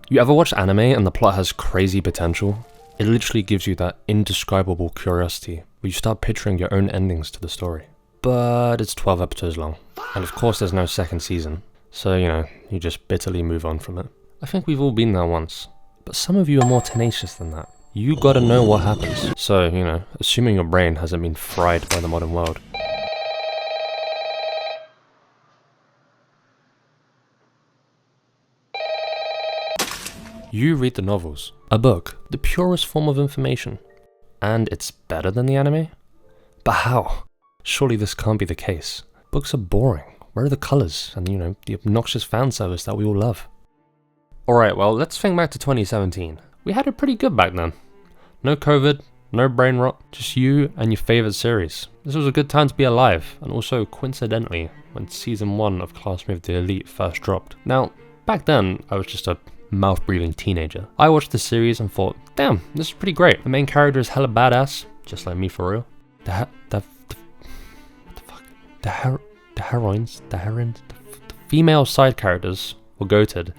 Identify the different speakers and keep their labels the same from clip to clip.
Speaker 1: You ever watch anime and the plot has crazy potential? It literally gives you that indescribable curiosity where you start picturing your own endings to the story. But it's 12 episodes long, and of course there's no second season, so you just bitterly move on from it. I think we've all been there once, but some of you are more tenacious than that. You gotta know what happens. So, assuming your brain hasn't been fried by the modern world. You read the novels, a book, the purest form of information, and it's better than the anime? But how? Surely this can't be the case. Books are boring. Where are the colours and, the obnoxious fan service that we all love? Alright, well, let's think back to 2017. We had it pretty good back then. No COVID, no brain rot, just you and your favourite series. This was a good time to be alive, and also coincidentally, when season 1 of Classmate of the Elite first dropped. Now, back then, I was just a mouth-breathing teenager. I watched the series and thought, damn, this is pretty great. The main character is hella badass, just like me for real. The female side characters were goated,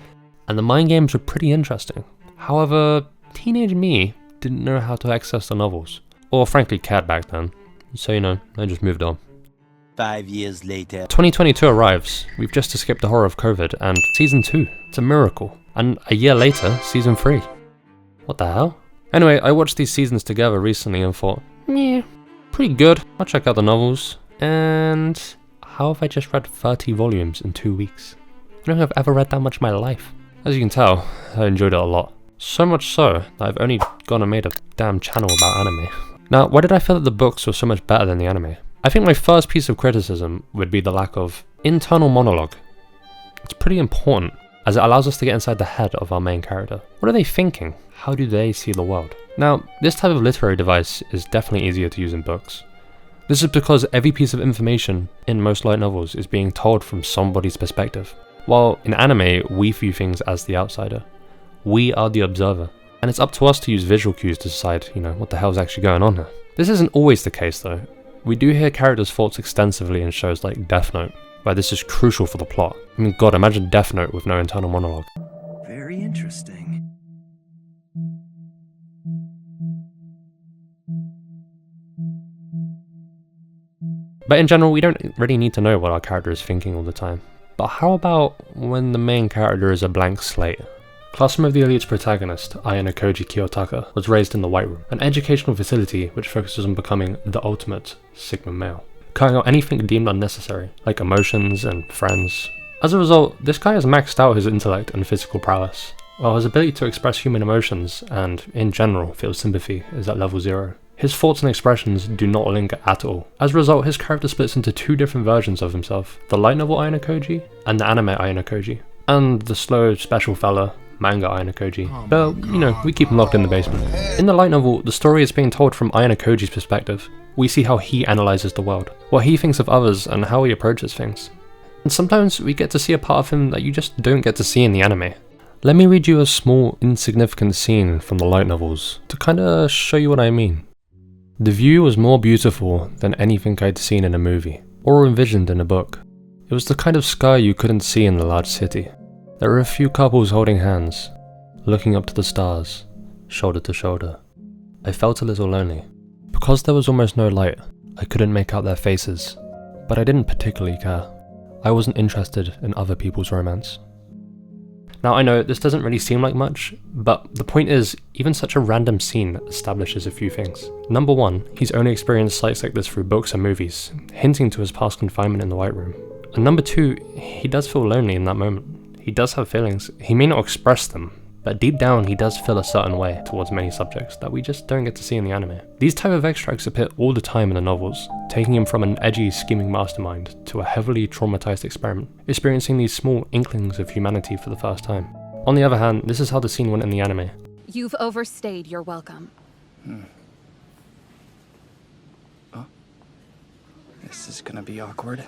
Speaker 1: and the mind games were pretty interesting. However, teenage me didn't know how to access the novels, or frankly cared back then, so I just moved on.
Speaker 2: 5 years later.
Speaker 1: 2022 arrives, we've just escaped the horror of COVID, and season 2, it's a miracle. And a year later, season 3. What the hell? Anyway, I watched these seasons together recently and thought, yeah, pretty good, I'll check out the novels. And how have I just read 30 volumes in 2 weeks? I don't think I've ever read that much in my life. As you can tell, I enjoyed it a lot. So much so, that I've only gone and made a damn channel about anime. Now, why did I feel that the books were so much better than the anime? I think my first piece of criticism would be the lack of internal monologue. It's pretty important, as it allows us to get inside the head of our main character. What are they thinking? How do they see the world? Now, this type of literary device is definitely easier to use in books. This is because every piece of information in most light novels is being told from somebody's perspective. While in anime, we view things as the outsider. We are the observer. And it's up to us to use visual cues to decide, what the hell's actually going on here. This isn't always the case though. We do hear characters' thoughts extensively in shows like Death Note, where this is crucial for the plot. I mean, God, imagine Death Note with no internal monologue.
Speaker 2: Very interesting.
Speaker 1: But in general, we don't really need to know what our character is thinking all the time. But how about when the main character is a blank slate? Classroom of the Elite's protagonist, Ayanokoji Kiyotaka, was raised in the White Room, an educational facility which focuses on becoming the ultimate Sigma male, cutting out anything deemed unnecessary, like emotions and friends. As a result, this guy has maxed out his intellect and physical prowess, while his ability to express human emotions and, in general, feel sympathy is at level 0. His thoughts and expressions do not linger at all. As a result, his character splits into 2 different versions of himself, the light novel Ayanokoji and the anime Ayanokoji, and the slow, special fella, manga Ayanokoji. But, we keep him locked in the basement. In the light novel, the story is being told from Ayanokoji's perspective. We see how he analyzes the world, what he thinks of others, and how he approaches things. And sometimes we get to see a part of him that you just don't get to see in the anime. Let me read you a small, insignificant scene from the light novels to kinda show you what I mean. The view was more beautiful than anything I'd seen in a movie, or envisioned in a book. It was the kind of sky you couldn't see in the large city. There were a few couples holding hands, looking up to the stars, shoulder to shoulder. I felt a little lonely. Because there was almost no light, I couldn't make out their faces, but I didn't particularly care. I wasn't interested in other people's romance. Now I know this doesn't really seem like much, but the point is, even such a random scene establishes a few things. Number 1, he's only experienced sights like this through books and movies, hinting to his past confinement in the White Room. And number 2, he does feel lonely in that moment. He does have feelings. He may not express them, but deep down he does feel a certain way towards many subjects that we just don't get to see in the anime. These type of extracts appear all the time in the novels, taking him from an edgy, scheming mastermind to a heavily traumatized experiment, experiencing these small inklings of humanity for the first time. On the other hand, this is how the scene went in the anime.
Speaker 3: You've overstayed your welcome.
Speaker 4: Oh. This is gonna be awkward.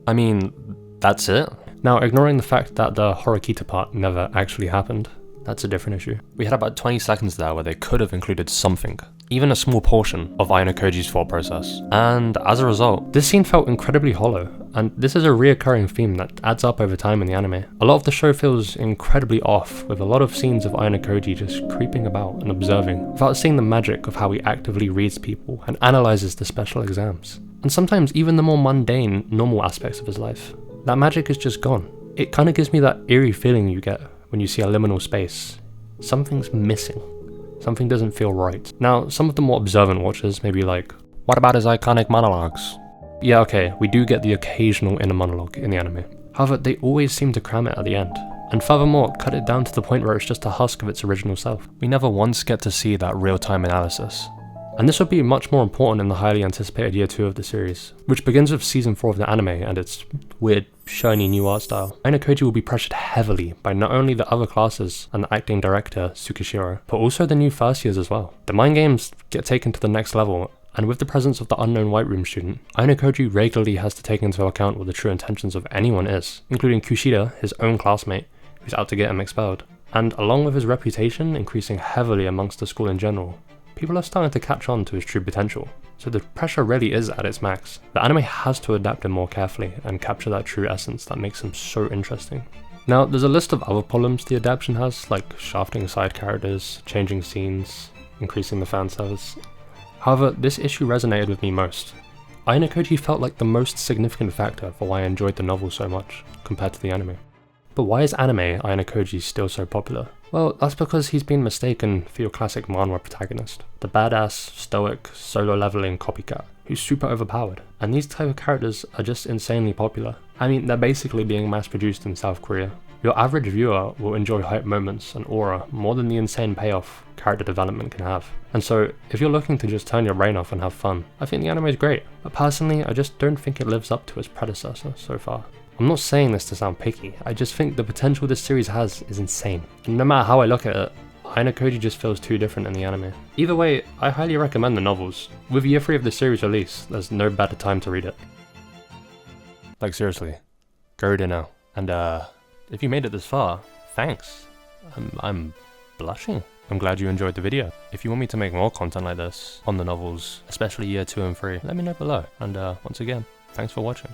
Speaker 1: I mean, that's it. Now, ignoring the fact that the Horikita part never actually happened, that's a different issue. We had about 20 seconds there where they could have included something, even a small portion of Ayanokoji's thought process. And as a result, this scene felt incredibly hollow, and this is a reoccurring theme that adds up over time in the anime. A lot of the show feels incredibly off, with a lot of scenes of Ayanokoji just creeping about and observing, without seeing the magic of how he actively reads people and analyzes the special exams. And sometimes even the more mundane, normal aspects of his life. That magic is just gone. It kind of gives me that eerie feeling you get when you see a liminal space. Something's missing. Something doesn't feel right. Now, some of the more observant watchers may be like, what about his iconic monologues? Yeah, okay, we do get the occasional inner monologue in the anime. However, they always seem to cram it at the end. And furthermore, cut it down to the point where it's just a husk of its original self. We never once get to see that real-time analysis. And this would be much more important in the highly anticipated year 2 of the series, which begins with season 4 of the anime and its weird, shiny new art style. Ayanokoji will be pressured heavily by not only the other classes and the acting director, Tsukishiro, but also the new first years as well. The mind games get taken to the next level, and with the presence of the unknown White Room student, Ayanokoji regularly has to take into account what the true intentions of anyone is, including Kushida, his own classmate, who's out to get him expelled. And along with his reputation increasing heavily amongst the school in general, people are starting to catch on to his true potential, so the pressure really is at its max. The anime has to adapt him more carefully and capture that true essence that makes him so interesting. Now, there's a list of other problems the adaptation has, like shafting side characters, changing scenes, increasing the fan service. However, this issue resonated with me most. Ayanokoji felt like the most significant factor for why I enjoyed the novel so much, compared to the anime. But why is anime Ayanokoji still so popular? Well, that's because he's been mistaken for your classic manhwa protagonist, the badass, stoic, solo leveling copycat, who's super overpowered. And these type of characters are just insanely popular. I mean, they're basically being mass produced in South Korea. Your average viewer will enjoy hype moments and aura more than the insane payoff character development can have. And so, if you're looking to just turn your brain off and have fun, I think the anime is great. But personally, I just don't think it lives up to its predecessor so far. I'm not saying this to sound picky, I just think the potential this series has is insane. And no matter how I look at it, Ayanokoji just feels too different in the anime. Either way, I highly recommend the novels. With year 3 of the series release, there's no better time to read it. Like seriously, go read it now. And if you made it this far, thanks. I'm blushing. I'm glad you enjoyed the video. If you want me to make more content like this on the novels, especially year 2 and 3, let me know below. And once again, thanks for watching.